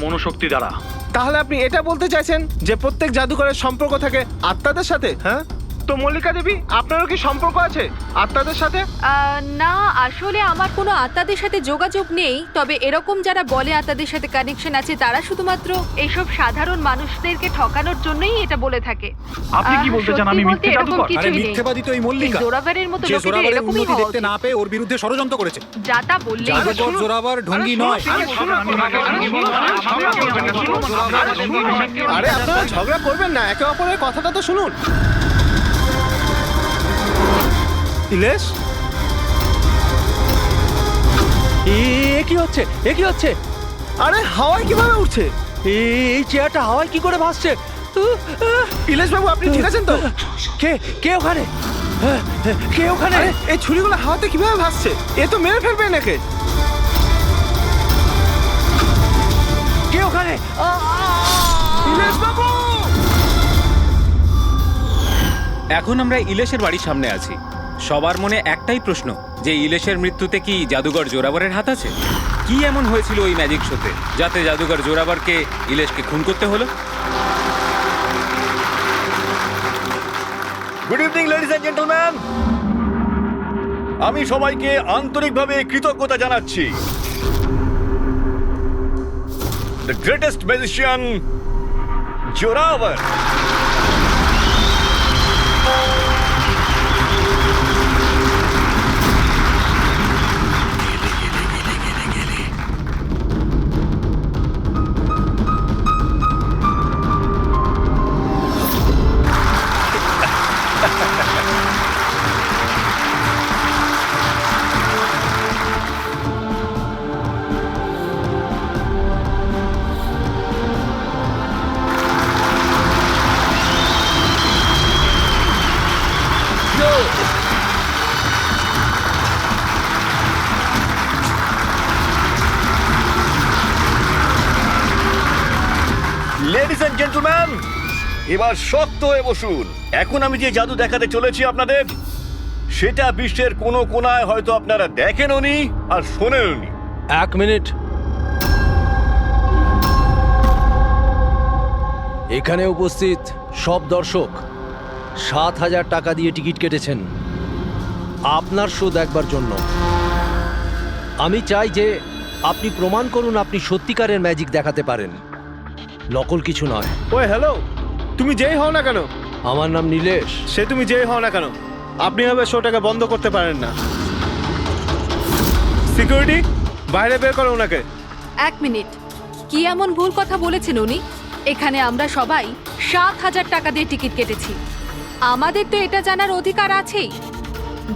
মনোশক্তি দ্বারা। তাহলে আপনি এটা বলতে চাইছেন যে প্রত্যেক জাদুকরের সম্পর্ক থাকে আত্মাদের সাথে? হ্যাঁ, তো মল্লিকা দেবী, আপনারও কি সম্পর্ক আছে আত্মাদের সাথে? না, আসলে আমার কোনো আত্মাদের সাথে যোগাযোগ নেই। তবে এরকম যারা বলে আত্মাদের সাথে কানেকশন আছে, তারা শুধুমাত্র এইসব সাধারণ মানুষদেরকে ঠকানোর জন্যই এটা বলে থাকে। আপনি কি বলতে চান আমি মিথ্যে জাদুকর? আরে মিথ্যেবাদী তো এই মল্লিকা, জোরাভারের মতো যে লোকেদের জোরাভারের এরকমই উন্নতি হওয়া দেখতে উচিত। না পেয়ে ওর বিরুদ্ধে ষড়যন্ত্র করেছে। যা তা বললেই হলো। জাদুকর জোরাভার ঢঙ্গি নয়। আরে আপনারা ঝগড়া করবেন না, একে অপরের কথাটা তো শুনুন। ইলেশ, কি হচ্ছে? কি হচ্ছে? আরে হাওয়ায় কিভাবে উঠছে? এই চেয়ারটা হাওয়ায় কি করে ভাসছে? ইলেশ বাবু, আপনি ঠিক আছেন তো? কে কে ওখানে? কে ওখানে? আরে এই ছুরিগুলো হাওয়াতে কিভাবে ভাসছে? এ তো মেরে ফেলবে নাকি? কে ওখানে? ইলেশ বাবু! এখন আমরা ইলেশের বাড়ির সামনে আছি। সবার মনে একটাই প্রশ্ন, যে ইলেশের মৃত্যুতে কি জাদুকর জোরাভারের হাত আছে? কি এমন হয়েছিল ওই ম্যাজিক শোতে যাতে জাদুকর জোরাভারকে ইলেশকে খুন করতে হলো? Good evening ladies and gentleman, আমি সবাইকে আন্তরিকভাবে কৃতজ্ঞতা জানাচ্ছি। The greatest magician Zoravar ladies and gentleman, এবার শক্ত হয়ে বসুন। এখন আমি যে জাদু দেখাতে চলেছি আপনাদের, সেটা বিশ্বের কোনো কোনায় হয়তো আপনারা দেখেনওনি আর শোনেনওনি। এক মিনিট। এখানে উপস্থিত সব দর্শক ৭,০০০ টাকা দিয়ে টিকিট কেটেছেন আপনার শো দেখবার জন্য। আমি চাই যে আপনি প্রমাণ করুন আপনি সত্যিকারের ম্যাজিক দেখাতে পারেন, নকল কিছু নয়। ওই হ্যালো, তুমি যেই হও না কেন, আমার নাম নীলেশ। সে তুমি যেই হও না কেন, আপনি হবে শোটাকে বন্ধ করতে পারেন না। সিকিউরিটি, বাইরে বের করো ওনাকে। এক মিনিট, কি এমন ভুল কথা বলেছেন উনি? এখানে আমরা সবাই ৭,০০০ টাকা দিয়ে টিকিট কেটেছি। আমাদের তো এটা জানার অধিকার আছেই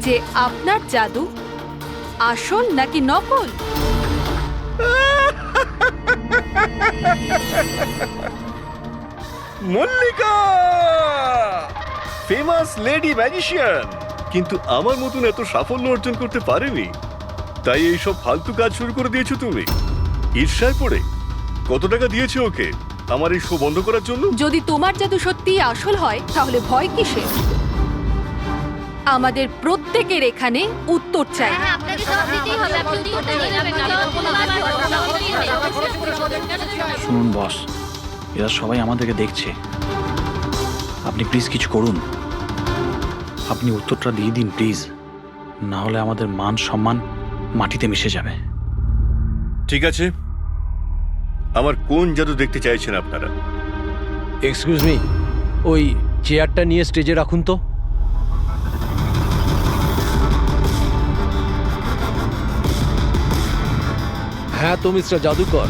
যে আপনার জাদু আসল নাকি নকল। মল্লিকা, ফেমাস লেডি ম্যাজিশিয়ান, কিন্তু আমার মতন এত সাফল্য অর্জন করতে পারেনি। তাই এইসব ফালতু কাজ শুরু করে দিয়েছো তুমি ঈর্ষায় পড়ে। কত টাকা দিয়েছো ওকে আমার এই শো বন্ধ করার জন্য? যদি তোমার জাদু সত্যিই আসল হয় তাহলে ভয় কিসের? আমাদের প্রত্যেকের এখানে উত্তর চাই। শুনুন বস, এরা সবাই আমাদেরকে দেখছে। আপনি প্লিজ কিছু করুন। আপনি উত্তরটা দিয়ে দিন প্লিজ, না হলে আমাদের মান সম্মান মাটিতে মিশে যাবে। ঠিক আছে, আমার কোন জাদু দেখতে চাইছেন আপনারা? এক্সকিউজ মি, ওই চেয়ারটা নিয়ে স্টেজে রাখুন তো। হ্যাঁ তো মিস্টার জাদুকর,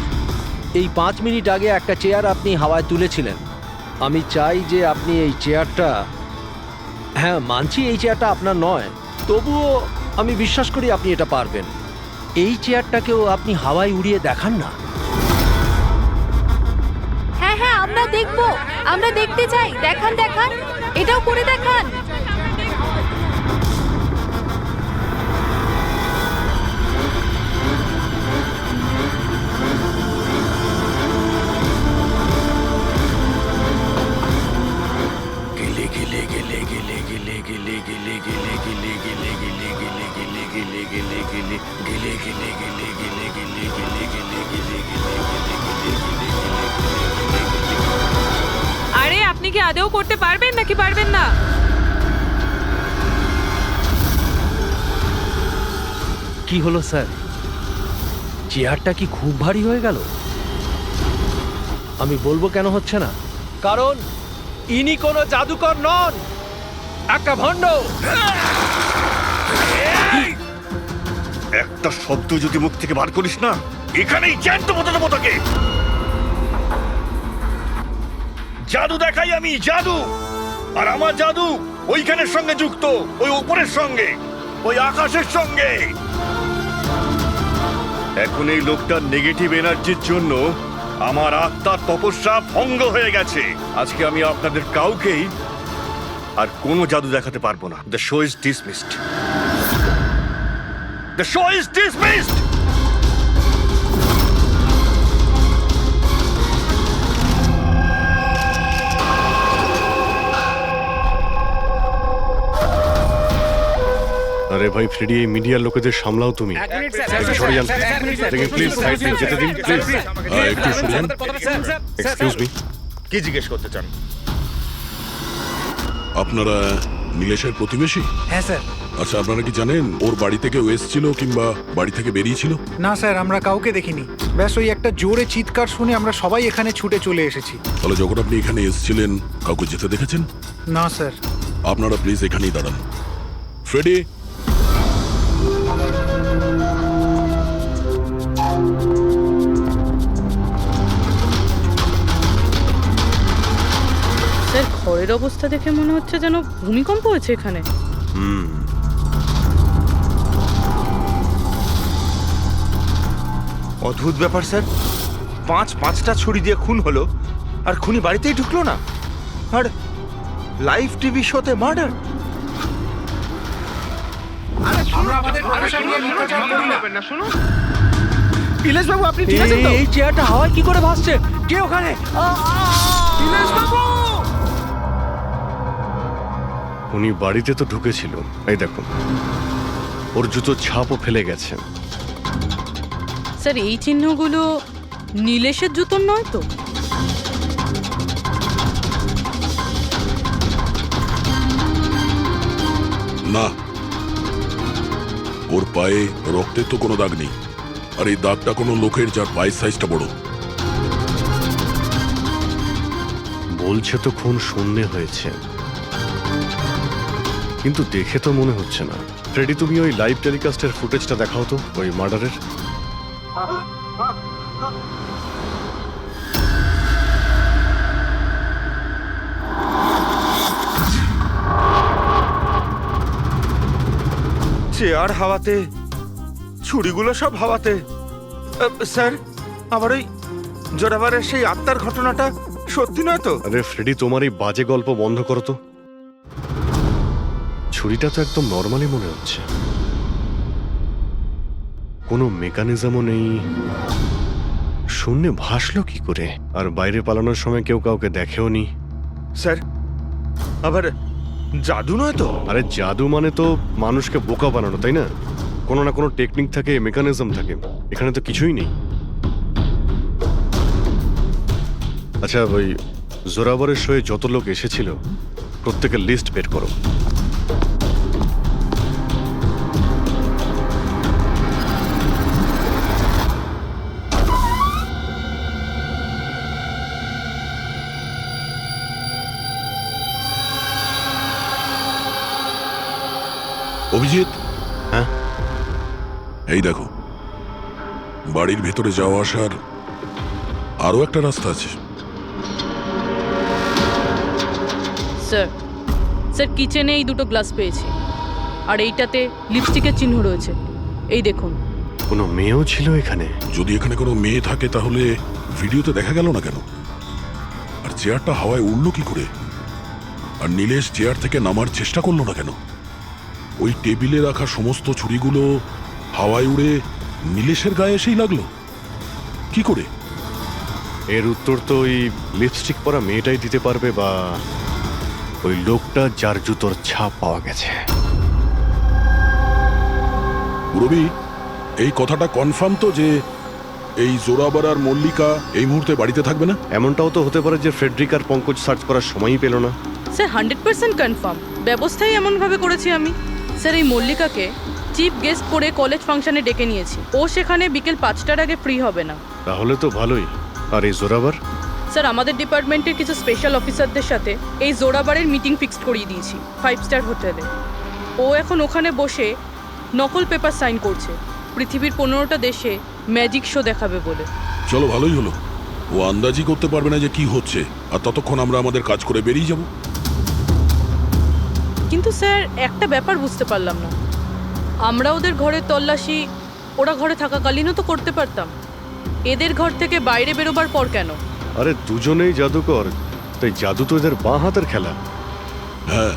এই ৫ মিনিট আগে একটা চেয়ার আপনি হাওয়ায় তুলেছিলেন। আমি চাই যে আপনি এই চেয়ারটা, হ্যাঁ মানছি এই চেয়ারটা আপনার নয়, তবুও আমি বিশ্বাস করি আপনি এটা পারবেন। এই চেয়ারটাকেও আপনি হাওয়ায় উড়িয়ে দেখান না। হ্যাঁ হ্যাঁ, আমরা দেখবো, আমরা দেখতে চাই। দেখান দেখান, এটাও করে দেখান। আদৌ করতে পারবেন নাকি পারবেন না? কি হলো স্যার, চেয়ারটা কি খুব ভারী হয়ে গেল? আমি বলবো কেন হচ্ছে না, কারণ ইনি কোনো জাদুকর নন, একটা ভণ্ড। একটা শব্দ যদি মুখ থেকে বার করিস না, এখানেই জ্যান্ত মতো দেবো তোকে। জাদু দেখাই আমি, জাদু। আর আমার জাদু ওইখানের সঙ্গে যুক্ত, ওই উপরের সঙ্গে, ওই আকাশের সঙ্গে। এখন এই লোকটার নেগেটিভ এনার্জির জন্য আমার আত্মার তপস্যা ভঙ্গ হয়ে গেছে। আজকে আমি আপনাদের কাউকেই আর কোনো জাদু দেখাতে পারবো না। The show is dismissed. The show is dismissed. আরে ভাই ফ্রেডি, এই মিডিয়ার লোকেদের সামলাও তুমি। একটু সরে যান দেখে প্লিজ, সাইড দিন, যেতে দিন প্লিজ। একটু সরে যান। এক্সকিউজ মি, কি জিজ্ঞেস করতে চান? আপনারা নীলেশের প্রতিবেশী? হ্যাঁ স্যার। আচ্ছা, আপনারা কি জানেন ওর বাড়ি থেকে ও এসেছিল কিংবা বাড়ি থেকে বেরিয়েছিল? না স্যার, আমরা কাউকে দেখিনি। ব্যাস ওই একটা জোরে চিৎকার শুনে আমরা সবাই এখানে ছুটে চলে এসেছি। তাহলে যখন আপনি এখানে এসেছিলেন কাউকে যেতে দেখেছেন? না স্যার। আপনারা প্লিজ এখানেই দাঁড়ান। ফ্রেডি, স্যার, ঘরের অবস্থা দেখে মনে হচ্ছে যেন ভূমিকম্প হয়েছে এখানে। অদ্ভুত ব্যাপার স্যার, পাঁচটা ছুরি দিয়ে খুন হলো আর খুনি বাড়িতেই ঢুকলো না, আর লাইভ টিভি শোতে মার্ডার। ইলেশ বাবু, আপনি ঠিক আছেন তো? এই চেয়ারটা হাওয়ায় কি করে ভাসছে? কে ওখানে? ইলেশ বাবু! উনি বাড়িতে তো ঢুকেছিল, এই দেখুন ওর জুতোর ছাপও ফেলে গেছে। স্যার, এই চিহ্নগুলো নীলেশের জুতোর নয় তো? না, ওর পায়ে রক্তের তো কোনো দাগ নেই। আর এই দাগটা কোনো লোকের যার পায়ের সাইজটা বড়। বলছে তো খুন শূন্যে হয়েছে, কিন্তু দেখে তো মনে হচ্ছে না। ফ্রেডি, তুমি ওই লাইভ টেলিকাস্টের ফুটেজটা দেখাও তো, ওই মার্ডারের। চেয়ার হাওয়াতে, ছুরিগুলো সব হাওয়াতে। স্যার, আবার ওই জোরাবারের সেই আত্মার ঘটনাটা সত্যি নয় তো? আরে ফ্রেডি, তোমার এই বাজে গল্প বন্ধ করো তো। ছুরিটা তো একদম নর্মালি মনে হচ্ছে, কোনো মেকানিজমও নেই। শূন্যে ভাসলো কি করে? আর বাইরে পালানোর সময় কেউ কাউকে দেখেও নি। স্যার, আবার জাদু নয় তো? আরে জাদু মানে তো মানুষকে বোকা বানানো, তাই না? কোনো না কোনো টেকনিক থাকে, মেকানিজম থাকে। এখানে তো কিছুই নেই। আচ্ছা, ওই জোরাবরের শোয়ে যত লোক এসেছিল প্রত্যেকের লিস্ট বের করো। অভিজিৎ, হ্যাঁ? এই দেখো, বাড়ির ভেতরে যাওয়া আসার আরো একটা রাস্তা আছে। স্যার, স্যার, কিচেনে এই দুটো গ্লাস পেয়েছি, আর এইটাতে লিপস্টিকের চিহ্ন রয়েছে। এই দেখুন। কোনো মেয়েও ছিল এখানে? যদি এখানে কোনো মেয়ে থাকে তাহলে ভিডিওতে দেখা গেল না কেন? আর চেয়ারটা হাওয়ায় উড়লো কি করে? আর নীলেশ চেয়ার থেকে নামার চেষ্টা করলো না কেন? ওই টেবিলে রাখা সমস্ত ছুরিগুলো হাওয়ায় উড়ে নীলেশের গায়ে এসেই লাগলো কি করে? এর উত্তর তো ওই লিপস্টিক পরা মেয়েটাই দিতে পারবে, বা ওই লোকটা যার জুতোর ছাপ পাওয়া গেছে। রবি, এই কথাটা কনফার্ম তো যে এই জোরাবার আর মল্লিকা এই মুহূর্তে বাড়িতে থাকবে না? এমনটাও তো হতে পারে যে ফ্রেডরিক আর পঙ্কজ সার্চ করার সময়ই পেল না। স্যার 100% কনফার্ম, ব্যবস্থাই এমনভাবে করেছি আমি। স্যার এই মল্লিকাকে চিফ গেস্ট করে কলেজ ফাংশনে ডেকে নিয়েছি। ও সেখানে বিকেল 5টার আগে ফ্রি হবে না। তাহলে তো ভালোই। আর এই জোরাবার? স্যার আমাদের ডিপার্টমেন্টের কিছু স্পেশাল অফিসারদের সাথে এই জোরাবারের মিটিং ফিক্সড করিয়ে দিয়েছি 5 স্টার হোটেলে। ও এখন ওখানে বসে নকল পেপার সাইন করছে পৃথিবীর 15টা দেশে ম্যাজিক শো দেখাবে বলে। চলো, ভালোই হলো। ও আন্দাজি করতে পারবে না যে কি হচ্ছে, আর ততক্ষণ আমরা আমাদের কাজ করে বেরিয়ে যাব। কিন্তু স্যার একটা ব্যাপার বুঝতে পারলাম না, আমরা ওদের ঘরের তল্লাশি ওরা ঘরে থাকাকালীনও তো করতে পারতাম, এদের ঘর থেকে বাইরে বেরোবার পর কেন? আরে দুজনেই জাদুকর, তাই জাদু তো এদের বাঁ হাতের খেলা। হ্যাঁ,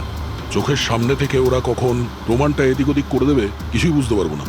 চোখের সামনে থেকে ওরা কখন প্রমাণটা এদিক ওদিক করে দেবে কিছুই বুঝতে পারবো না।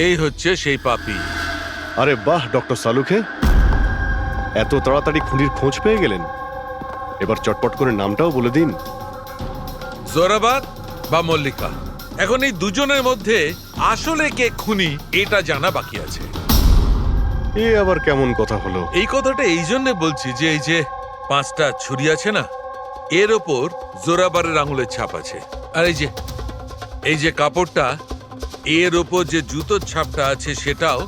এই হচ্ছে সেই পাপি। আরে বাহ ডক্টর সালুখে, এত তাড়াতাড়ি খুনির খোঁজ পেয়ে গেলেন। এবার চটপট করে নামটাও বলে দিন। জোরাবার বা মল্লিকা, এখন এই দুজনের মধ্যে আসলে কে খুনি এটা জানা বাকি আছে। এ আবার কেমন কথা হলো? এই কথাটা এই জন্য বলছি যে এই যে 5টা ছুরি আছে না, এর ওপর জোরাবারের আঙুলের ছাপ আছে। আর এই যে কাপড়টা, এর ওপর যে জুতোর ছাপটা আছে সেটাও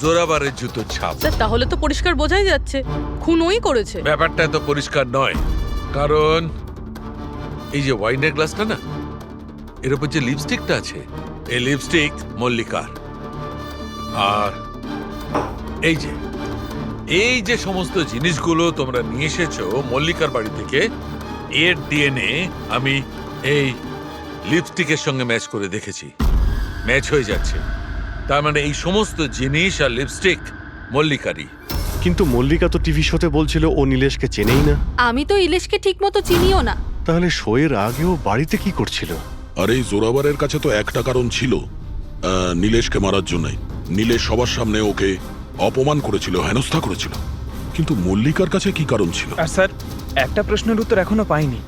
জোরাবারের জুতোর ছাপ। স্যার তাহলে তো পরিষ্কার বোঝাই যাচ্ছে খুন ওই করেছে। ব্যাপারটা তো পরিষ্কার নয়, কারণ এই যে ওয়াইনের গ্লাসটা না, এর উপর যে লিপস্টিকটা আছে, এই লিপস্টিক মল্লিকার। আর এই যে সমস্ত জিনিসগুলো তোমরা নিয়ে এসেছো মল্লিকার বাড়ি থেকে, এর ডিএনএ আমি এই লিপস্টিকের সঙ্গে ম্যাচ করে দেখেছি, ম্যাচ হয়ে যাচ্ছে। তার মানে এই সমস্ত জিনিস আর লিপস্টিক মল্লিকারই। কিন্তু মল্লিকা তো টিভি শোতে বলছিল ও নীলেশকে চেনেই না। আমি তো ইলেশকে ঠিক মতো চিনিও না। তাহলে শোয়ের আগেও বাড়িতে কি করছিল? আর এই জোরাবারের কাছে তো একটা কারণ ছিল, নীলেশকে মারার জন্যই। নীলেশ সবার সামনে ওকে অপমান করেছিল, হেনস্থা করেছিল। কিন্তু মল্লিকার কাছে কি কারণ ছিল? আর স্যার, একটা প্রশ্নের উত্তর এখনো পাইনি।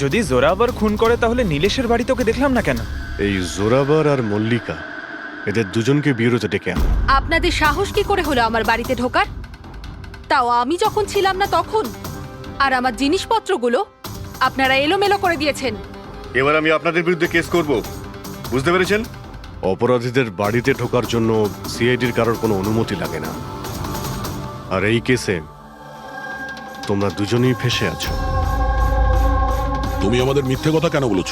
যদি জোরাবার খুন করে তাহলে নীলেশের বাড়িতে ওকে দেখলাম না কেন? এই জোরাবার আর মল্লিকা, এদের দুজনকে বিরোধে ডেকে আনো। আপনাদের সাহস কি করে হলো আমার বাড়িতে ঢোকার? তাও আমি যখন ছিলাম না তখন। আর আমার জিনিসপত্রগুলো আপনারা এলোমেলো করে দিয়েছেন। এবার আমি আপনাদের বিরুদ্ধে কেস করব, বুঝতে পেরেছেন? অপরাধীদের বাড়িতে ঢোকার জন্য সিআইডির কারোর কোনো অনুমতি লাগে না। আর এই কেসে তোমরা দুজনেই ফেঁসে আছো। তুমি আমাদের মিথ্যে কথা কেন বলেছ?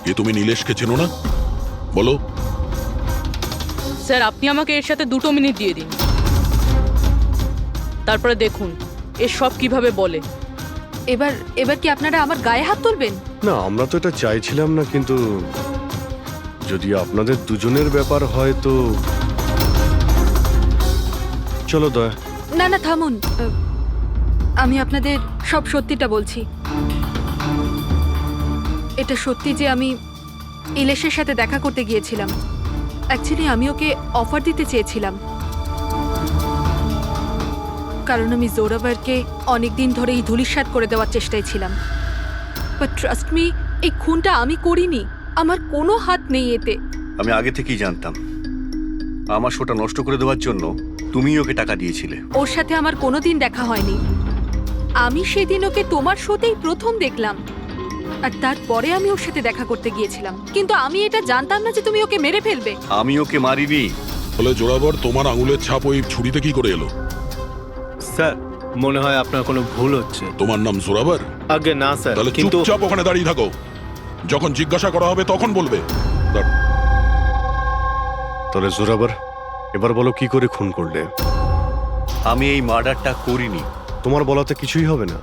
এ তুমি নীলেশকে চেনো না? বলো। স্যার আপনি আমাকে এর সাথে 2 মিনিট দিয়ে দিন, তারপরে দেখুন এর সব কিভাবে বলে। এবার কি আপনারা আমার গায়ে হাত তুলবেন? না, আমরা তো এটা চাইছিলাম না, কিন্তু যদি আপনাদের দুজনের ব্যাপার হয় তো চলো দয়া। না না থামুন, আমি আপনাদের সব সত্যিটা বলছি। এটা সত্যি যে আমি ইলেশের সাথে দেখা করতে গিয়েছিলাম। অ্যাকচুয়ালি আমি ওকে অফার দিতে চেয়েছিলাম, কারণ আমি জোরাবারকে অনেকদিন ধরে এই ধূলিসাৎ করে দেওয়ার চেষ্টায় ছিলাম। বাট ট্রাস্ট মি, এই খুনটা আমি করিনি, আমার কোনো হাত নেই এতে। আমি আগে থেকেই জানতাম আমার শোটা নষ্ট করে দেওয়ার জন্য তুমি ওকে টাকা দিয়েছিলে। ওর সাথে আমার কোনোদিন দেখা হয়নি। আমি সেদিন ওকে তোমার শোতেই প্রথম দেখলাম। আর তারপরে আমি ওর সাথে দেখা করতে গিয়েছিলাম, কিন্তু আমি এটা জানতাম না যে তুমি ওকে মেরে ফেলবে। আমি ওকে মারিনি। বলে জোরাবর তোমার আঙুলের ছাপ ওই ছুরিতে কি করে এলো? স্যার মনে হয় আপনার কোনো ভুল হচ্ছে। তোমার নাম জোরাবর? আগে না স্যার, তাহলে কিন্তু চুপচাপ ওখানে দাঁড়িয়ে থাকো, যখন জিজ্ঞাসা করা হবে তখন বলবে। তাহলে জোরাবর, এবার বলো কি করে খুন করলে? আমি এই মার্ডারটা করিনি। তোমার বলাতে কিছুই হবে না,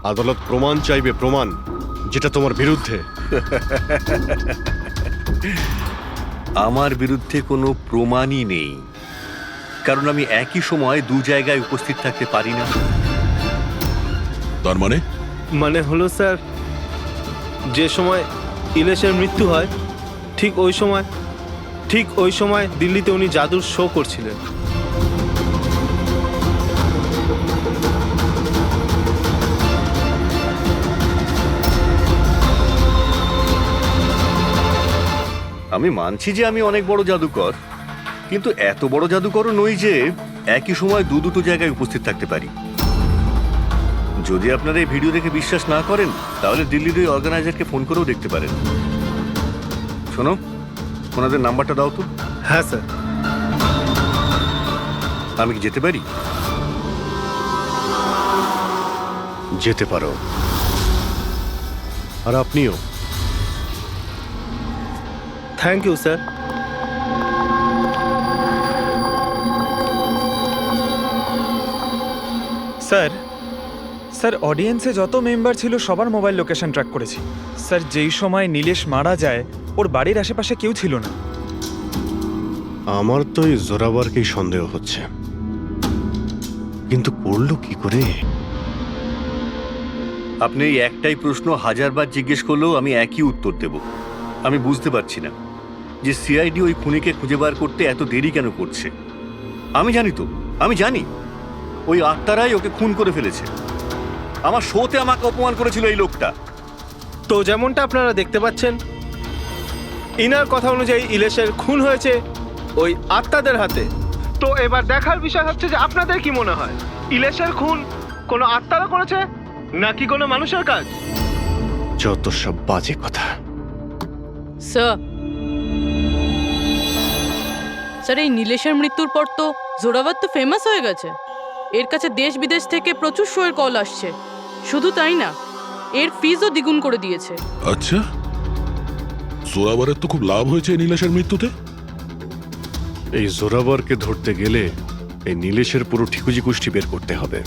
আদালত প্রমাণ চাইবে, প্রমাণ যেটা তোমার বিরুদ্ধে। আমার বিরুদ্ধে কোনো প্রমাণই নেই, কারণ আমি একই সময় দু জায়গায় উপস্থিত থাকতে পারি না। তার মানে? মানে হলো স্যার, যে সময় ইলেশের মৃত্যু হয় ঠিক ওই সময় দিল্লিতে উনি জাদুর শো করছিলেন। আমি মানছি যে আমি অনেক বড় জাদুকর, কিন্তু এত বড় জাদুকরও নই যে একই সময় দুটো জায়গায় উপস্থিত থাকতে পারি। যদি আপনারা এই ভিডিও দেখে বিশ্বাস না করেন, তাহলে দিল্লির ওই অর্গানাইজারকে ফোন করেও দেখতে পারেন। শোনো, ওনাদের নাম্বারটা দাও তো। হ্যাঁ স্যার। আমি কি যেতে পারি? যেতে পারো, আর আপনিও। Thank you sir. স্যার অডিয়েন্সে যত মেম্বার ছিল সবার মোবাইল লোকেশন ট্র্যাক করেছি। স্যার যেই সময় নীলেশ মারা যায় ওর বাড়ির আশেপাশে কেউ ছিল না। আমার তো এই জোরাবরকেই সন্দেহ হচ্ছে, কিন্তু করলো কি করে? আপনি এই একটাই প্রশ্ন হাজারবার জিজ্ঞেস করলেও আমি একই উত্তর দেব। আমি বুঝতে পারছি না যে সিআইডি ওই খুনিকে খুঁজে বার করতে এত দেরি কেন করছে। আমি জানি তো, আমি জানি ওই আত্মারাই ওকে খুন করে ফেলেছে। আমার শোতে আমাকে অপমান করেছিল এই লোকটা। তো যেমনটা আপনারা দেখতে পাচ্ছেন, ইনার কথা অনুযায়ী ইলেশের খুন হয়েছে ওই আত্মাদের হাতে। তো এবার দেখার বিষয় হচ্ছে যে আপনাদের কি মনে হয়, ইলেশের খুন কোনো আত্মারা করেছে নাকি কোনো মানুষের কাজ? যত সব বাজে কথা। স্যার এই নীলেশের মৃত্যুর পর তো জোরাবার তো ফেমাস হয়ে গেছে। এর কাছে দেশ বিদেশ থেকে প্রচুর শোয়ের কল আসছে। শুধু তাই না, এর ফিজও দ্বিগুণ করে দিয়েছে। আচ্ছা, জোরাবরের তো খুব লাভ হয়েছে এই নীলেশের মৃত্যুতে। এই জোরাবরকে ধরতে গেলে এই নীলেশের পুরো ঠিকুজি কুষ্টি বের করতে হবে।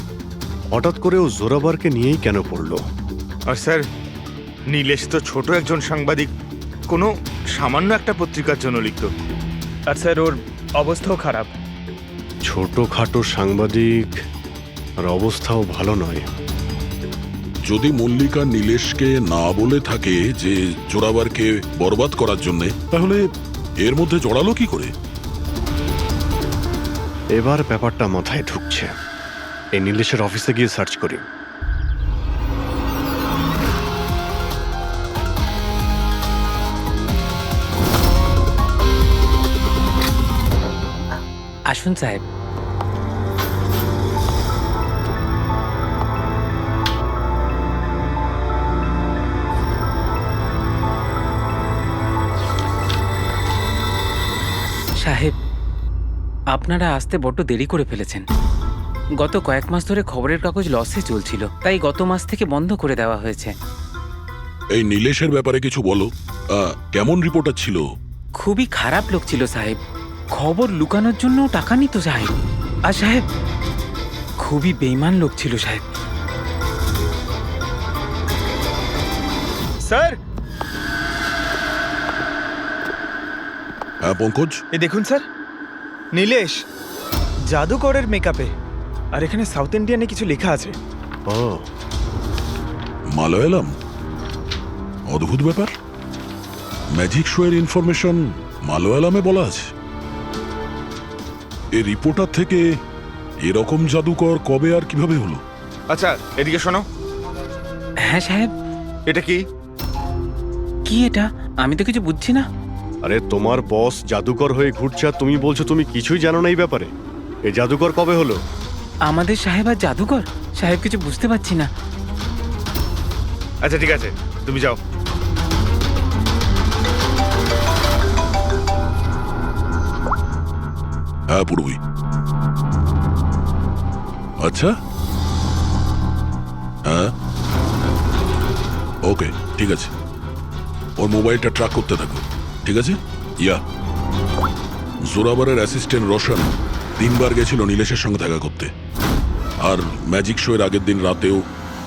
হঠাৎ করে ও জোরাবরকে নিয়েই কেন পড়লো? আর স্যার, নীলেশ তো ছোট একজন সাংবাদিক, কোনো সামান্য একটা পত্রিকার জন্য লিখত। আর স্যার ওর অবস্থাও খারাপ। ছোটখাটো সাংবাদিক, আর অবস্থাও ভালো নয়। যদি মল্লিকা নীলেশকে না বলে থাকে যে জোরাবরকে বরবাদ করার জন্য, তাহলে এর মধ্যে জড়ালো কি করে? এবার ব্যাপারটা মাথায় ঢুকছে। এই নীলেশের অফিসে গিয়ে সার্চ করি। আসুন সাহেব। সাহেব, আপনারা আসতে বড্ড দেরি করে ফেলেছেন। গত কয়েক মাস ধরে খবরের কাগজ লসে চলছিল, তাই গত মাস থেকে বন্ধ করে দেওয়া হয়েছে। এই নীলেশের ব্যাপারে কিছু বলো। কেমন রিপোর্টার ছিল? খুবই খারাপ লোক ছিল সাহেব। খবর লুকানোর জন্য টাকা নিত সাহেব। আর সাহেব, খুবই বেইমান লোক ছিল সাহেব। স্যার, হ্যাঁ পঙ্কজ, এ দেখুন স্যার, নীলেশ জাদুকরের মেকআপে, আর এখানে সাউথ ইন্ডিয়ানে কিছু লেখা আছে। ও, মালয়ালাম। অদ্ভুত ব্যাপার, ম্যাজিক শো এর ইনফরমেশন মালয়ালামে বলা আছে। এই রিপোর্টার থেকে এরকম জাদুকর কবে আর কিভাবে হলো? আচ্ছা, এদিকে শোনো। হ্যাঁ সাহেব। এটা কি? কি এটা? আমি তো কিছু বুঝছি না। আরে তোমার বস জাদুকর হয়ে ঘুরছে আর তুমি বলছো তুমি কিছুই জানো না এই ব্যাপারে। এই জাদুকর কবে হলো? আমাদের সাহেব আর জাদুকর? সাহেব কিছু বুঝতে পারছি না। আচ্ছা ঠিক আছে, তুমি যাও। হ্যাঁ পুরোই। আচ্ছা, হ্যাঁ ওকে, ঠিক আছে। ওর মোবাইলটা ট্র্যাক করতে থাকো, ঠিক আছে? ইয়া, জোরাবারের অ্যাসিস্ট্যান্ট রোশন 3 বার গেছিল নীলেশের সঙ্গে দেখা করতে, আর ম্যাজিক শো এর আগের দিন রাতেও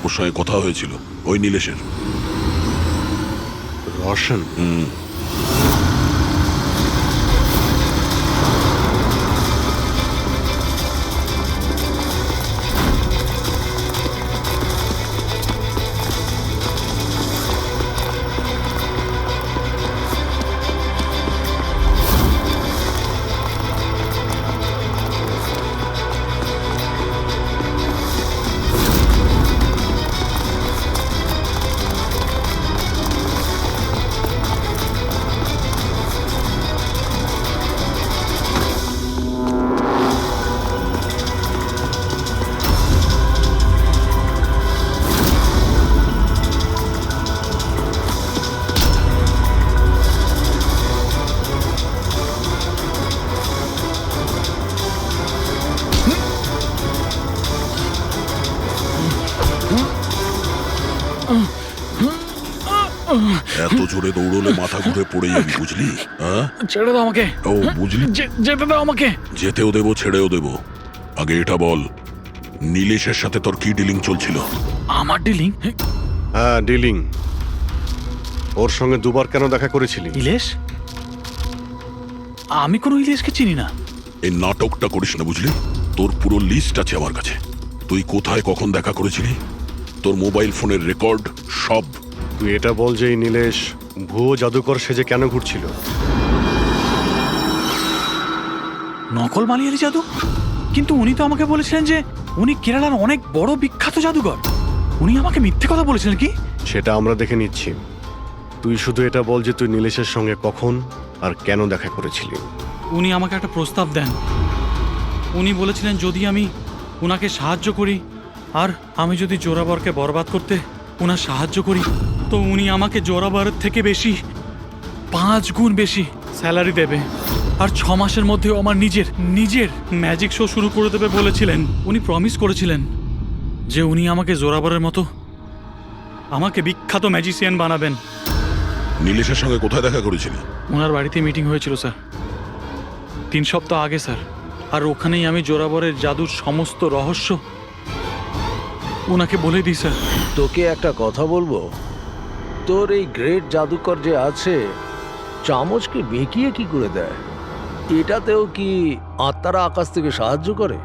ওর সঙ্গে কথা হয়েছিল ওই নীলেশের। রোশন? এত জোরে দৌড়লে মাথা ঘুরে পড়ে যাবি, বুঝলি? হ্যাঁ, ছেড়ে দাও আমাকে। ও বুঝলি, যেতে দাও আমাকে। যেতেও দেবো ছেড়েও দেবো। আগে এটা বল, নীলেশের সাথে তোর কি ডিলিং চলছিল? আমার ডিলিং? হ্যাঁ ডিলিং। ওর সঙ্গে 2 বার কেন দেখা করেছিলি? ইলেশ? আমি কোনো ইলেশকে চিনি না। এই নাটকটা করিস না, বুঝলি? তোর পুরো লিস্ট আছে আমার কাছে। তুই কোথায় কখন দেখা করেছিলি, তোর মোবাইল ফোনের রেকর্ড সব। তুই এটা বল যে এই নীলেশ ভুয়ো জাদুকর সেজে কেন ঘুরছিল? নকল মালিয়ারি জাদু? কিন্তু উনি তো আমাকে বলেছিলেন যে উনি কেরালার অনেক বড় বিখ্যাত জাদুকর। উনি আমাকে মিথ্যে কথা বলেছিলেন কি? সেটা আমরা দেখে নিচ্ছি। তুই শুধু এটা বল যে তুই নীলেশের সঙ্গে কখন আর কেন দেখা করেছিলি। উনি আমাকে একটা প্রস্তাব দেন। উনি বলেছিলেন যদি আমি উনাকে সাহায্য করি, আর আমি যদি জোরাবরকে বরবাদ করতে উনার সাহায্য করি, তো উনি আমাকে জোরাবরের থেকে বেশি 5 গুণ বেশি স্যালারি দেবে, আর 6 মাসের মধ্যেও আমার নিজের ম্যাজিক শো শুরু করে দেবে বলেছিলেন। উনি প্রমিস করেছিলেন যে উনি আমাকে জোরাবরের মতো আমাকে বিখ্যাত ম্যাজিশিয়ান বানাবেন। নীলেশের সঙ্গে কোথায় দেখা করেছিলি? ওনার বাড়িতে মিটিং হয়েছিল স্যার, 3 সপ্তাহ আগে স্যার। আর ওখানেই আমি জোরাবরের জাদুর সমস্ত রহস্য ওনাকে বলে দিই স্যার। তোকে একটা কথা বলবো, তোর এই গ্রেট জাদুকর যে আছে, চামচকে বেঁকিয়ে কি করে দেয়? এটাতেও কি আত্মারা আকাশ থেকে সাহায্য করে?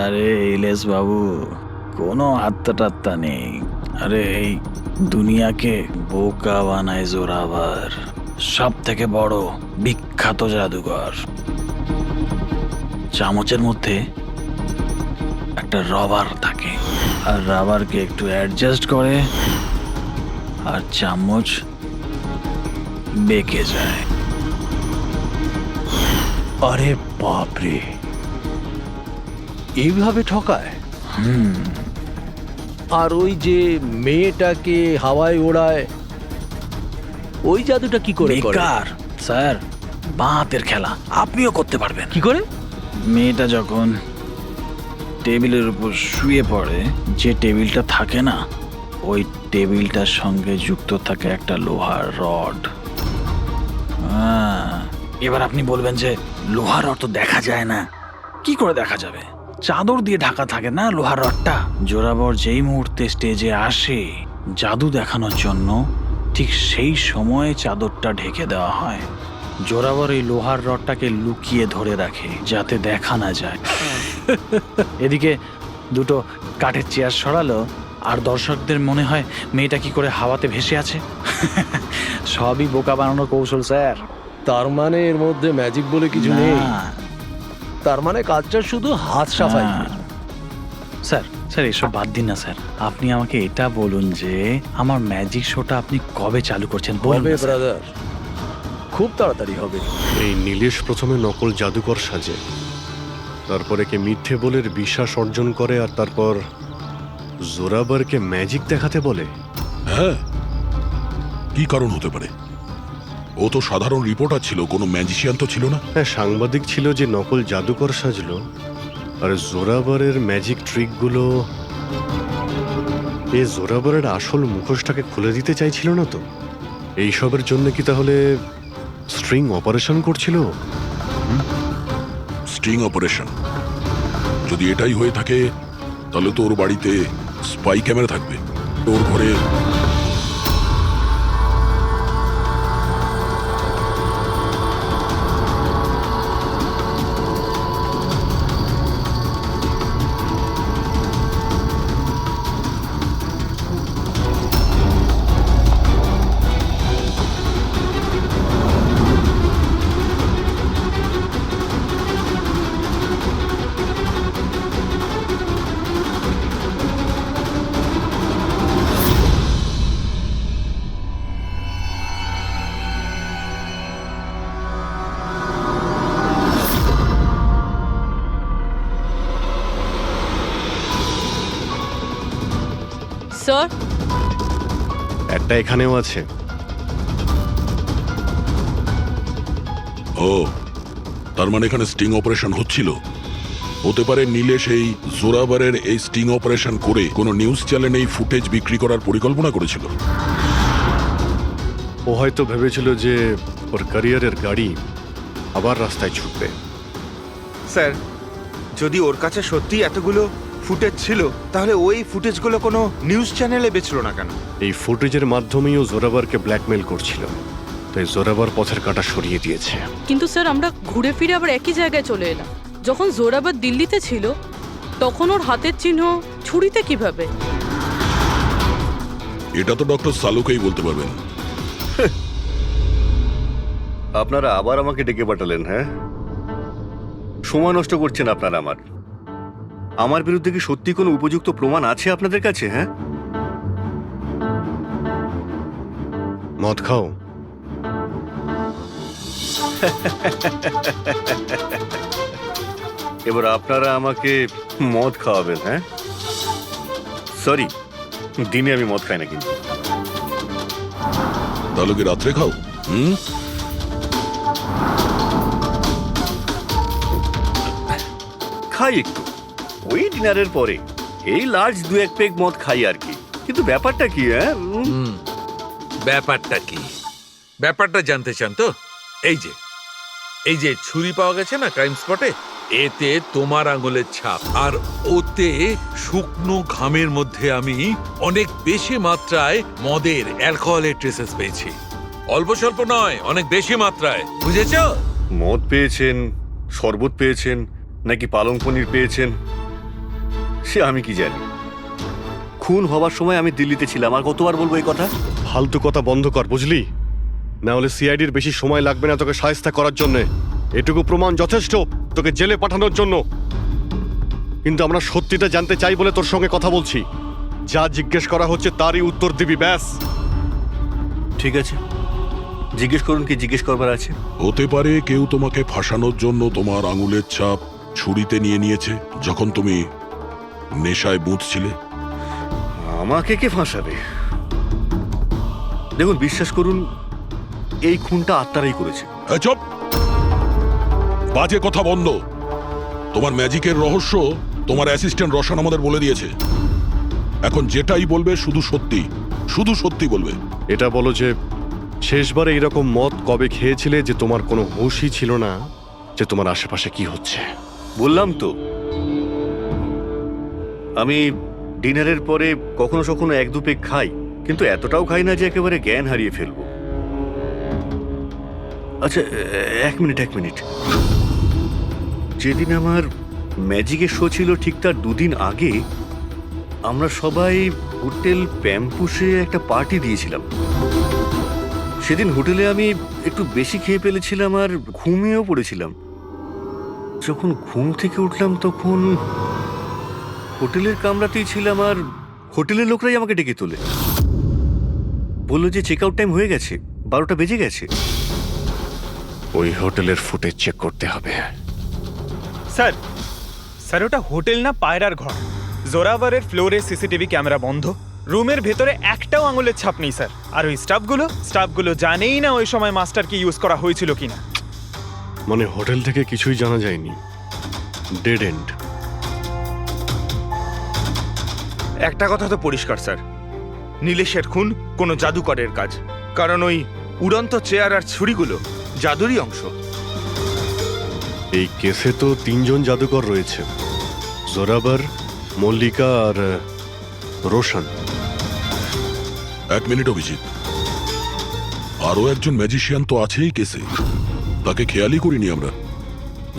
আরে ইলেশ বাবু, কোনো আত্মা টাত্তা নেই। আরে এই দুনিয়াকে বোকা বানায় জোরাবার, সব থেকে বড় বিখ্যাত জাদুকর। চামচের মধ্যে একটা রবার থাকে, আর রাবারকে একটু অ্যাডজাস্ট করে আর চামচ বেঁকে যায়। আরে বাপরে, এইভাবে ঠকায়? আর ওই যে মেয়েটাকে হাওয়ায় ওড়ায়, ওই জাদুটা কি করে করে? বেকার স্যার, বাঁতের খেলা। আপনিও করতে পারবেন। কি করে? মেয়েটা যখন টেবিলের উপর শুয়ে পড়ে, যে টেবিলটা থাকে না, ওই টেবিলটার সঙ্গে যুক্ত থাকে একটা লোহার রড। এবার আপনি বলবেন যে লোহার রড তো দেখা যায় না। কি করে দেখা যাবে? চাদর দিয়ে ঢাকা থাকে না লোহার রডটা। জোরাবর যেই মুহূর্তে স্টেজে আসে জাদু দেখানোর জন্য, ঠিক সেই সময়ে চাদরটা ঢেকে দেওয়া হয়। জোরাবর এই লোহার রডটাকে লুকিয়ে ধরে রাখে যাতে দেখা না যায়। এদিকে 2টো কাঠের চেয়ার সরালো, আর দর্শকদের মনে হয় মেয়েটা কি করে হাওয়াতে ভেসে আছে। সবই বোকা বানানোর কৌশল স্যার। তার মানে এর মধ্যে ম্যাজিক বলে কিছু নেই? তার মানে কাজটা শুধু হাত সাফাই। স্যার স্যার এসব বাদ দিন না স্যার। আপনি আমাকে এটা বলুন যে আমার ম্যাজিক শোটা আপনি কবে চালু করছেন? বলবে ব্রাদার, খুব তাড়াতাড়ি হবে। এই নীলেশ প্রথমে নকল জাদুকর সাজে, তারপরে কে মিথ্যে বলে বিশ্বাস অর্জন করে আর তারপর জোরাবারকে ম্যাজিক দেখাতে বলে। হ্যাঁ, কি কারণ হতে পারে? ও তো সাধারণ রিপোর্টার ছিল, কোনো ম্যাজিশিয়ান তো ছিল না। হ্যাঁ, সাংবাদিক ছিল যে নকল জাদুকর সাজলো। আর জোরাবারের ম্যাজিক ট্রিকগুলো এ জোরাবারের আসল মুখোশটাকে খুলে দিতে চাইছিল না তো? এইসবের জন্য কি তাহলে স্ট্রিং অপারেশন করছিল? স্টিং অপারেশন যদি এটাই হয়ে থাকে, তাহলে তো ওর বাড়িতে স্পাই ক্যামেরা থাকবে, ওর ঘরে। স্যার, একটা এখানেও আছে। ও, তার মানে এখানে স্টিং অপারেশন হচ্ছিল। হতে পারে নীলেশ এই জোরাবারের এই স্টিং অপারেশন করে কোনো নিউজ চ্যানেলে এই ফুটেজ বিক্রি করার পরিকল্পনা করেছিল। ও হয়তো ভেবেছিল যে ওর ক্যারিয়ারের গাড়ি আবার রাস্তায় ছুটবে। স্যার, যদি ওর কাছে সত্যি এতগুলো ফুটেজ ছিল, তাহলে ওই ফুটেজগুলো কোনো নিউজ চ্যানেলে বেচলো না কেন? এই ফুটেজের মাধ্যমেই ও জোরাবারকে ব্ল্যাকমেল করছিল, তাই জোরাবার পথের কাঁটা সরিয়ে দিয়েছে। কিন্তু স্যার আমরা ঘুরে ফিরে আবার একই জায়গায় চলে এলাম। যখন জোরাবার দিল্লিতে ছিল তখন ওর হাতের চিহ্ন ছুরিতে কিভাবে? এটা তো ডক্টর সালুকেই বলতে পারবেন। আপনারা আবার আমাকে ডেকে পাঠালেন? হ্যাঁ, সময় নষ্ট করছেন আপনারা। আমার বিরুদ্ধে কি সত্যি কোনো উপযুক্ত প্রমাণ আছে আপনাদের কাছে? হ্যাঁ, মদ খাও। এবার আপনারা আমাকে মদ খাওয়াবেন? হ্যাঁ, সরি, দিনে আমি মদ খাই না। কিন্তু তাহলে কি রাত্রে খাও? খাই একটু, ওই ডিনারের পরে এই লার্জ 2-1 পেগ মদ খাই আর কি। কিন্তু ব্যাপারটা কি? হ্যাঁ, ব্যাপারটা কি? ব্যাপারটা জানতে চান তো? এই যে ছুরি পাওয়া গেছে না ক্রাইম স্পটে, এতে তোমার আঙুলের ছাপ, আর ওতে শুকনো ঘামের মধ্যে আমি অনেক বেশি মাত্রায় মদের, অ্যালকোহলের ট্রেসেস পেয়েছি। অল্প স্বল্প নয়, অনেক বেশি মাত্রায়, বুঝেছো? মদ পেয়েছেন, শরবত পেয়েছেন, নাকি পালং পনির পেয়েছেন সে আমি কি জানি। খুন হবার সময় আমি দিল্লিতে ছিলাম। আর কতবার বলবো এই কথা? ফালতু কথা বন্ধ কর, বুঝলি? না হলে সিআইডির বেশি সময় লাগবে না তোকে শায়েস্তা করার জন্য। এটুকু প্রমাণ যথেষ্ট তোকে জেলে পাঠানোর জন্য। কিন্তু আমরা সত্যিটা জানতে চাই বলে তোর সঙ্গে কথা বলছি। যা জিজ্ঞেস করা হচ্ছে তারই উত্তর দিবি, ব্যাস। ঠিক আছে, জিজ্ঞেস করুন, কি জিজ্ঞেস করবার আছে। হতে পারে কেউ তোমাকে ফাঁসানোর জন্য তোমার আঙুলের ছাপ ছুরিতে নিয়ে নিয়েছে যখন তুমি নেশায় বুঝছিলে। আমাকে কে ফাঁসাবে? দেখুন, বিশ্বাস করুন, এই খুনটা আত্মারাই করেছে। চুপ, বাজে কথা বন্ধ। তোমার ম্যাজিকের রহস্য তোমার অ্যাসিস্ট্যান্ট রশন আমাদের বলে দিয়েছে। এখন যেটাই বলবে শুধু সত্যি বলবে। এটা বলো যে শেষবারে এরকম মদ কবে খেয়েছিলে যে তোমার কোনো হুঁশই ছিল না যে তোমার আশেপাশে কি হচ্ছে? বললাম তো, আমি ডিনারের পরে কখনো কখনো 1-2 পেগ খাই, কিন্তু এতটাও খাই না যে একেবারে জ্ঞান হারিয়ে ফেলবো। আচ্ছা, এক মিনিট। যেদিন আমার ম্যাজিকের শো ছিল ঠিক তার 2 দিন আগে আমরা সবাই হোটেল প্যাম্পুসে একটা পার্টি দিয়েছিলাম। সেদিন হোটেলে আমি একটু বেশি খেয়ে ফেলেছিলাম আর ঘুমিয়েও পড়েছিলাম। যখন ঘুম থেকে উঠলাম তখন হোটেলের কামরাতেই ছিলাম, আর হোটেলের লোকরাই আমাকে ডেকে তোলে। বললো যে চেক আউট টাইম হয়ে গেছে, 12টা বেজে গেছে। ওই হোটেলের ফুটেজ চেক করতে হবে। স্যার, স্যার ওটা হোটেল না পায়রার ঘর। জোরাবারের ফ্লোরে সিসিটিভি ক্যামেরা বন্ধ, রুমের ভেতরে একটাও আঙুলের ছাপ নেই স্যার। আর ওই স্টাফগুলো জানেই না ওই সময় মাস্টারকে ইউজ করা হয়েছিল কিনা। মানে হোটেল থেকে কিছুই জানা যায়নি, ডেড এন্ড। একটা কথা তো পরিষ্কার স্যার, নীলেশের খুন কোনো জাদুকরের কাজ, কারণ ওই উড়ন্ত চেয়ার আর ছুরিগুলো জাদুরই অংশ। এই কেসে তো 3 জন জাদুকর রয়েছে, জোরাবার, মল্লিকা আর রোশন। 1 মিনিট অভিজিৎ, আরো একজন ম্যাজিশিয়ান তো আছেই কেসে, তাকে খেয়ালই করিনি আমরা।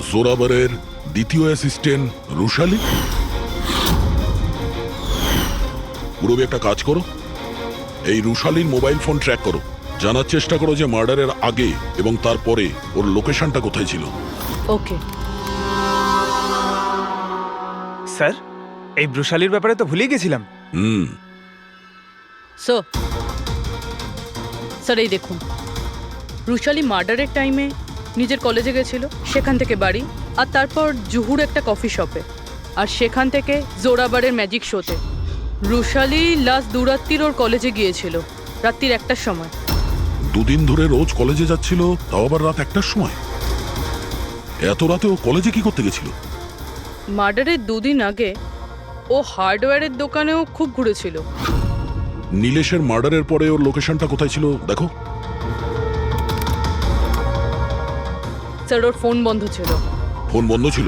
জোরাবারের দ্বিতীয় অ্যাসিস্ট্যান্ট রুশালি। পুরবি একটা কাজ করো, এই রুশালির মোবাইল ফোন ট্র্যাক করো, জানার চেষ্টা করো যে মার্ডারের আগে এবং তারপরে ওর লোকেশনটা কোথায় ছিল। ওকে স্যার এই ব্রুশালির ব্যাপারে তো ভুলেই গেছিলাম। স্যার এই দেখুন, রুশালি মার্ডারের টাইমে নিজের কলেজে গেছিল, সেখান থেকে বাড়ি, আর তারপর জুহুর একটা কফি শপে, আর সেখান থেকে জোরাবারের ম্যাজিক শোতে। রুশালি লাস্ট 2 রাত্রির ওর কলেজে গিয়েছিল, রাত্রির 1টার সময়। 2 দিন ধরে রোজ কলেজে যাচ্ছিল, তাও আবার রাত 1টার সময়। এত রাতে ও কলেজে কি করতে গেছিল? মার্ডারের 2 দিন আগে ও হার্ডওয়্যারের দোকানেও খুব ঘুরেছিল। নীলেশের মার্ডারের পরে ওর লোকেশনটা কোথায় ছিল দেখো। স্যার ওর ফোন বন্ধ ছিল। ফোন বন্ধ ছিল?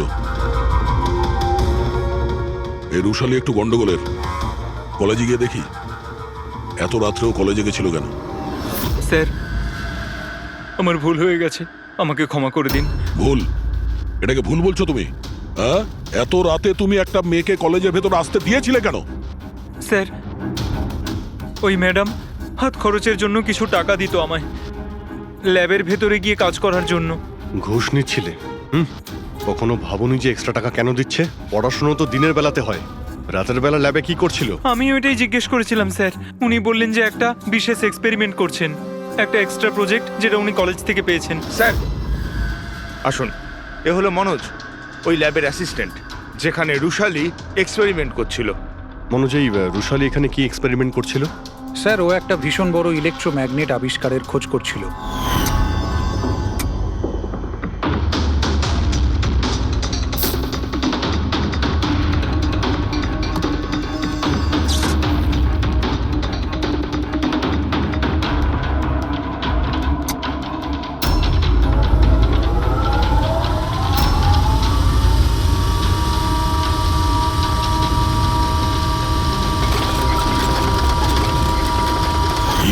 এই রুশালি একটু গন্ডগোলের, কলেজে গিয়ে দেখি। এত রাত্রেও কলেজে গেছিল কেন? স্যার আমার ভুল হয়ে গেছে, আমাকে ক্ষমা করে দিন। ভুল? এটাকে ভুল বলছো তুমি? হ্যাঁ, এত রাতে তুমি একটা মেয়েকে কলেজের ভেতর আসতে দিয়েছিলে কেন? স্যার ওই ম্যাডাম হাত খরচের জন্য কিছু টাকা দিত আমায়, ল্যাবের ভেতরে গিয়ে কাজ করার জন্য। ঘুষ নিচ্ছিলে? কখনো ভাবনি যে এক্সট্রা টাকা কেন দিচ্ছে? পড়াশোনা তো দিনের বেলাতে হয়, রাতের বেলা ল্যাবে কি করছিল? আমি ওইটাই জিজ্ঞেস করেছিলাম স্যার। উনি বললেন যে একটা বিশেষ এক্সপেরিমেন্ট করছেন, একটা এক্সট্রা প্রজেক্ট যেটা উনি কলেজ থেকে পেয়েছেন। স্যার আসুন, এ হলো মনোজ, ওই ল্যাবের অ্যাসিস্ট্যান্ট, যেখানে রুশালি এক্সপেরিমেন্ট করছিল। মনোজ, এই রুশালি এখানে কি এক্সপেরিমেন্ট করছিল? স্যার ও একটা ভীষণ বড় ইলেকট্রোম্যাগনেট আবিষ্কারের খোঁজ করছিল।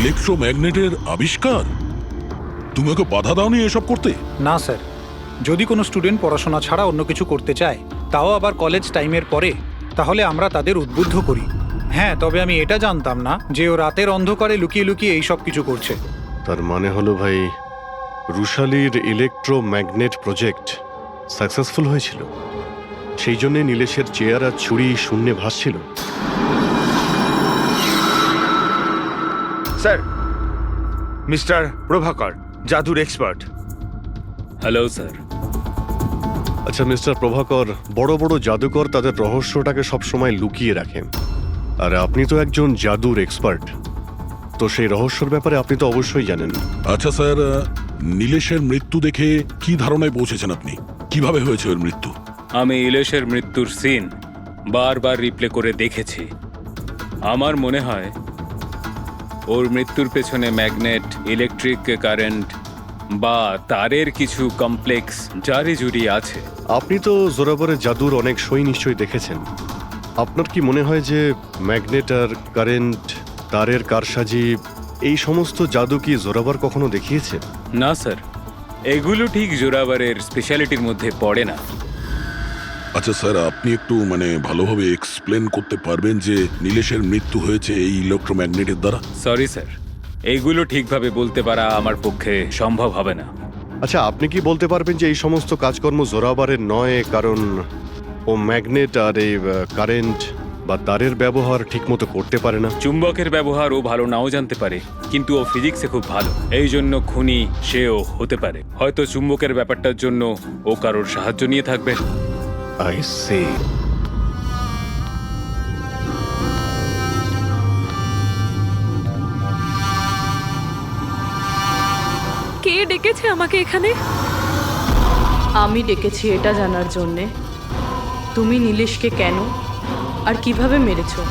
ইলেকট্রোম্যাগনেটের আবিষ্কার? তুমি ওকে বাধা দাওনি এসব করতে? না স্যার, যদি কোনো স্টুডেন্ট পড়াশোনা ছাড়া অন্য কিছু করতে চায়, তাও আবার কলেজ টাইমের পরে, তাহলে আমরা তাদের উদ্বুদ্ধ করি। হ্যাঁ, তবে আমি এটা জানতাম না যে ও রাতের অন্ধকারে লুকিয়ে লুকিয়ে এই সব কিছু করছে। তার মানে হলো ভাই, রুশালির ইলেকট্রোম্যাগনেট প্রজেক্ট সাকসেসফুল হয়েছিল, সেই জন্যে নীলেশের চেয়ার আর ছুরি শূন্যে ভাসছিল। স্যার, মিস্টার প্রভাকর, জাদুর এক্সপার্ট। Hello sir. আচ্ছা মিস্টার প্রভাকর, বড় বড় জাদুকর তাদের রহস্যটাকে সবসময় লুকিয়ে রাখেন, আর আপনি তো একজন জাদুর এক্সপার্ট, তো সেই রহস্যর ব্যাপারে আপনি তো অবশ্যই জানেন। আচ্ছা স্যার, নীলেশের মৃত্যু দেখে কি ধারণায় পৌঁছেছেন আপনি? কিভাবে হয়েছে ওর মৃত্যু? আমি ইলেশের মৃত্যুর সিন বারবার রিপ্লে করে দেখেছি। আমার মনে হয় ওর মৃত্যুর পেছনে ম্যাগনেট, ইলেকট্রিক কারেন্ট বা তারের কিছু কমপ্লেক্স জারি জুড়ি আছে। আপনি তো জোরাবরের জাদুর অনেক সই নিশ্চয়ই দেখেছেন। আপনার কি মনে হয় যে ম্যাগনেট আর কারেন্ট, তারের কারসাজি, এই সমস্ত জাদু কি জোরাবার কখনো দেখিয়েছে? না স্যার, এগুলো ঠিক জোরাবারের স্পেশালিটির মধ্যে পড়ে না। আচ্ছা স্যার, আপনি একটু ভালোভাবে এক্সপ্লেন করতে পারবেন যে নীলেশের মৃত্যু হয়েছে এই ইলেকট্রোম্যাগনেটের দ্বারা? সরি স্যার, এইগুলো ঠিকভাবে বলতে পারা আমার পক্ষে সম্ভব হবে না। আচ্ছা, আপনি কি বলতে পারবেন যে এই সমস্ত কাজকর্ম জোরাবারের নয়, কারণ ও ম্যাগনেট আর এই কারেন্ট বা তারের ব্যবহার ঠিকমতো করতে পারে না? চুম্বকের ব্যবহার ও ভালো নাও জানতে পারে, কিন্তু ও ফিজিক্সে খুব ভালো, এই জন্য খুনি সেও হতে পারে। হয়তো চুম্বকের ব্যাপারটার জন্য ও কারোর সাহায্য নিয়ে থাকবে। I say. কে ডেকেছে আমাকে এখানে? আমি ডেকেছি এটা জানার জন্যে তুমি নীলেশকে কেন আর কিভাবে মেরেছো।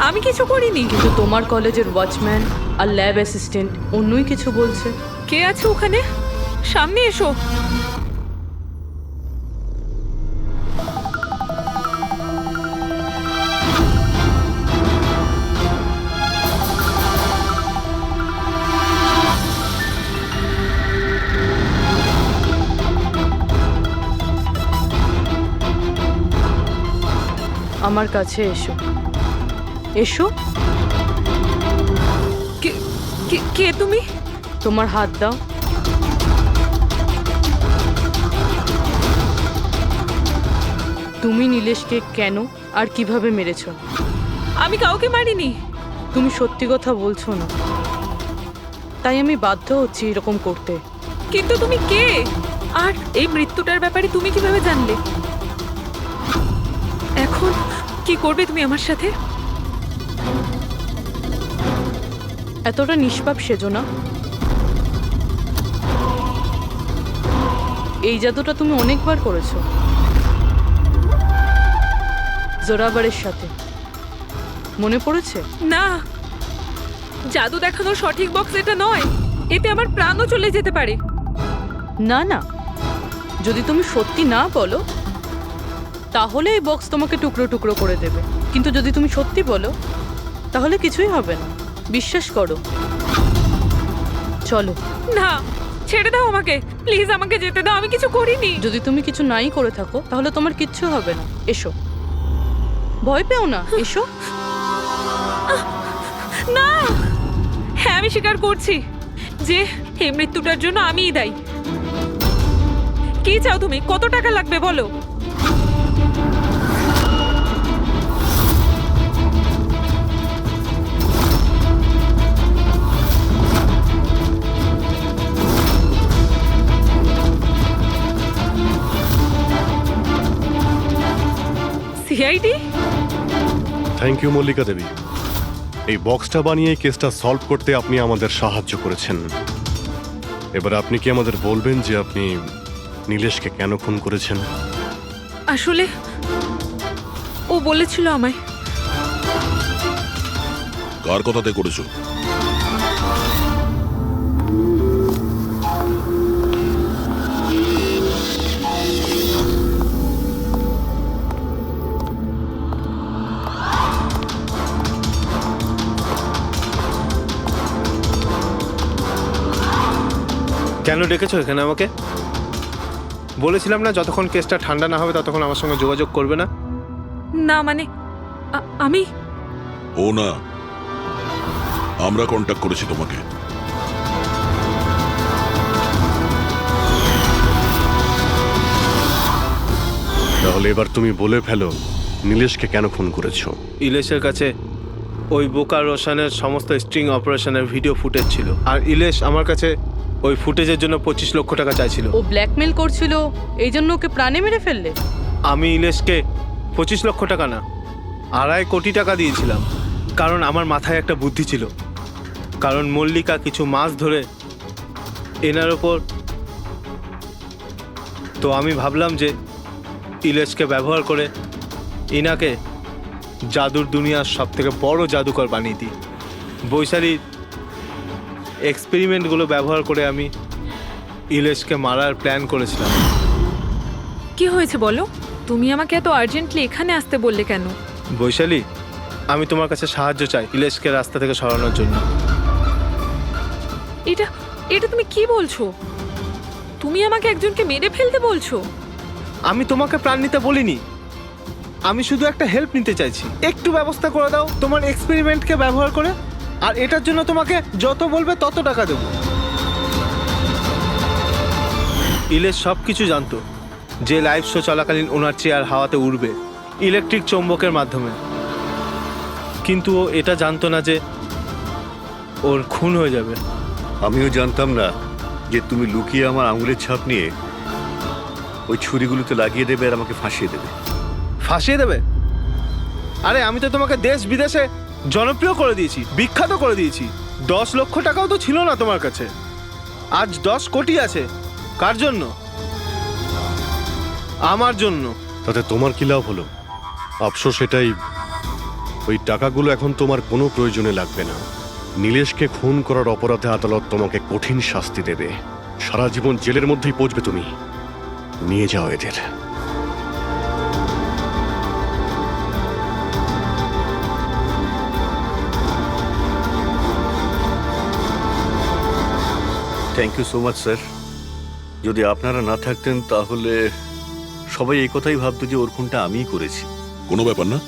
আমি কিছু করিনি। কিন্তু তোমার কলেজের ওয়াচম্যান আর ল্যাব অ্যাসিস্ট্যান্ট অন্যই কিছু বলছে। কে আছে ওখানে? সামনে এসো। আমার কাছে এসো। এসো। কে তুমি? তোমার হাত দাও। তুমি নীলেশকে কেন আর কিভাবে মেরেছো? আমি কাউকে মারিনি। তুমি সত্যি কথা বলছো না, তাই আমি বাধ্য হচ্ছি এরকম করতে। কিন্তু তুমি কে? আর এই মৃত্যুটার ব্যাপারে তুমি কিভাবে জানলে? এখন কি করবে তুমি আমার সাথে? এতটা নিষ্পাপ সেজো না। এই জাদুটা তুমি অনেকবার করেছো জোরাবারের সাথে, মনে পড়েছে? না, জাদু দেখানোর সঠিক বক্স এটা নয়। এতে আমার প্রাণও চলে যেতে পারে। না না, যদি তুমি সত্যি না বলো তাহলে এই বক্স তোমাকে টুকরো টুকরো করে দেবে, কিন্তু যদি তুমি সত্যি বলো তাহলে কিছুই হবে না। বিশ্বাস করো। চলো। না, ছেড়ে দাও আমাকে প্লিজ, আমাকে যেতে দাও। আমি কিছু করিনি। যদি তুমি কিছু নাই করে থাকো তাহলে তোমার কিচ্ছু হবে না। এসো, ভয় পেও না, এসো। না, হ্যাঁ আমি স্বীকার করছি যে এই মৃত্যুটার জন্য আমিই দায়ী। কি চাও তুমি? কত টাকা লাগবে বলো? সিআইডি? থ্যাংক ইউ মল্লিকা দেবী। এই বক্সটা বানিয়ে কেসটা সলভ করতে আপনি আমাদের সাহায্য করেছেন। এবার আপনি কি আমাদের বলবেন যে আপনি নীলেশকে কেন খুন করেছেন? আসলে ও বলেছিল আমায়। কার কথাতে করেছো? কেন ডেকেছো এখানে আমাকে? বলেছিলাম না যতক্ষণ কেসটা ঠান্ডা না হবে ততক্ষণ আমার সঙ্গে যোগাযোগ করবে না। না মানে আমি ও না, আমরা কন্ট্যাক্ট করেছি তোমাকে। তাহলে এবার তুমি বলে ফেলো নীলেশকে কেন খুন করেছো? ইলেশের কাছে ওই বোকা রোশনের সমস্ত স্ট্রিং অপারেশনের ভিডিও ফুটেজ ছিল, আর ইলেশ আমার কাছে ওই ফুটেজের জন্য 25 লক্ষ টাকা চাইছিল। ও ব্ল্যাকমেল করছিল, এই জন্য ওকে প্রাণে মেরে ফেললে? আমি ইলেশকে 25 লক্ষ টাকা না, 2.5 কোটি টাকা দিয়েছিলাম, কারণ আমার মাথায় একটা বুদ্ধি ছিল। কারণ মল্লিকা কিছু মাস ধরে এনার ওপর, তো আমি ভাবলাম যে ইলেশকে ব্যবহার করে ইনাকে জাদুর দুনিয়ার সবথেকে বড় জাদুকর বানিয়ে দিই। বৈশালীর এক্সপেরিমেন্টগুলো ব্যবহার করে আমি ইলেশকে মারার প্ল্যান করেছিলাম। কি হয়েছে বলো? তুমি আমাকে এত আর্জেন্টলি এখানে আসতে বললে কেন? বৈশালী, আমি তোমার কাছে সাহায্য চাই ইলেশকে রাস্তা থেকে সরানোর জন্য। এটা তুমি কি বলছো? তুমি আমাকে একজনকে মেরে ফেলতে বলছো? আমি তোমাকে প্রাণ নিতে বলিনি, আমি শুধু একটা হেল্প নিতে চাইছি। একটু ব্যবস্থা করে দাও তোমার এক্সপেরিমেন্টকে ব্যবহার করে, আর এটার জন্য তোমাকে যত বলবে তত টাকা দেবো। ইলেশ সব কিছু জানতো যে লাইভ শো চলাকালীন ওনার চেয়ার হাওয়াতে উড়বে ইলেকট্রিক চৌম্বকের মাধ্যমে, কিন্তু ও এটা জানতো না যে ওর খুন হয়ে যাবে। আমিও জানতাম না যে তুমি লুকিয়ে আমার আঙুলের ছাপ নিয়ে ওই ছুরিগুলোতে লাগিয়ে দেবে আর আমাকে ফাঁসিয়ে দেবে। ফাঁসিয়ে দেবে? আরে আমি তো তোমাকে দেশ বিদেশে জনপ্রিয় করে দিয়েছি, বিখ্যাত করে দিয়েছি। 10 লক্ষ টাকাও তো ছিল না তোমার কাছে, আজ 10 কোটি আছে। কার জন্য? আমার জন্য। তাতে তোমার কি লাভ হলো? আফসোস এটাই, ওই টাকাগুলো এখন তোমার কোনো প্রয়োজনে লাগবে না। নীলেশকে খুন করার অপরাধে আদালত তোমাকে কঠিন শাস্তি দেবে, সারা জীবন জেলের মধ্যেই পচবে তুমি। নিয়ে যাও এদের। Thank you so much sir. যদি আপনারা না থাকতেন তাহলে সবাই এই কথাই ভাবতো যে ওর খুনটা আমিই করেছি। কোনো ব্যাপার না,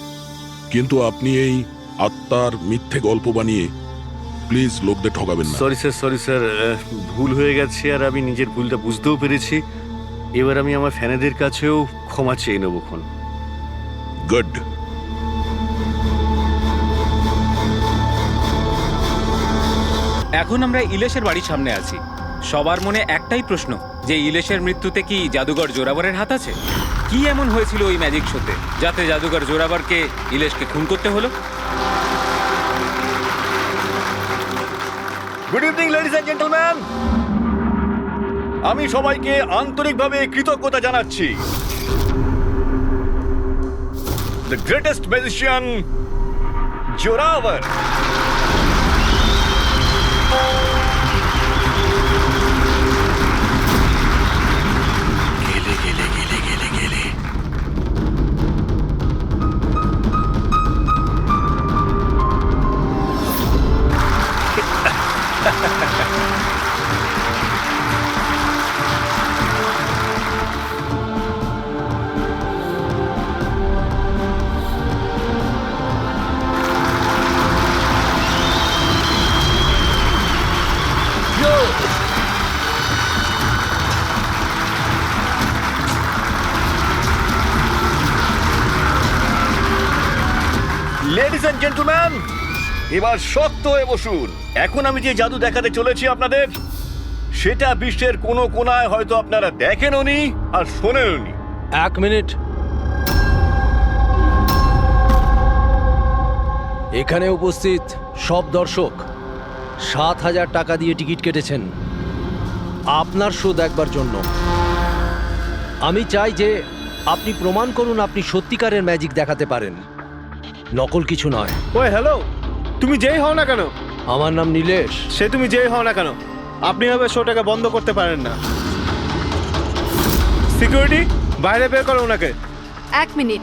কিন্তু আপনি এই আত্মার মিথ্যে গল্প বানিয়ে প্লিজ লোকদের ঠকাবেন না। সরি স্যার, ভুল হয়ে গেছে আর আমি নিজের ভুলটা বুঝতেও পেরেছি। এবার আমি আমার ফ্যানেদের কাছেও ক্ষমা চেয়ে নেব খন। গুড। এখন আমরা ইলেশের বাড়ির সামনে আছি। সবার মনে একটাই প্রশ্ন, যে ইলেশের মৃত্যুতে কি জাদুঘর জোরাবরের হাত আছে? কি এমন হয়েছিল ওই ম্যাজিক শোতে যাতে জাদুঘর জোরাবরকে ইলেশকে খুন করতে হলো? Good evening ladies and gentleman, আমি সবাইকে আন্তরিকভাবে কৃতজ্ঞতা জানাচ্ছি। দ্য গ্রেটেস্ট ম্যাজিশিয়ান জোরাবর গেলে লেডিজ এন্ড জেন্টলম্যান, এবার শক্ত হয়ে বসুন। এখন আমি যে জাদু দেখাতে চলেছি আপনাদের, সেটা বিশ্বের কোনো কোনায় হয়তো আপনারা দেখেনওনি আর শোনেনওনি। 1 মিনিট। এখানে উপস্থিত সব দর্শক 7,000 টাকা দিয়ে টিকিট কেটেছেন আপনার শো দেখবার জন্য। আমি চাই যে আপনি প্রমাণ করুন আপনি সত্যিকারের ম্যাজিক দেখাতে পারেন, নকল কিছু নয়। ওই হ্যালো, তুমি যেই হও না কেন, আমার নাম নীলেশ। সে তুমি যেই হও না কেন, আপনি হবে শোটাকে বন্ধ করতে পারেন না। সিকিউরিটি, বাইরে বের করো ওনাকে। 1 মিনিট।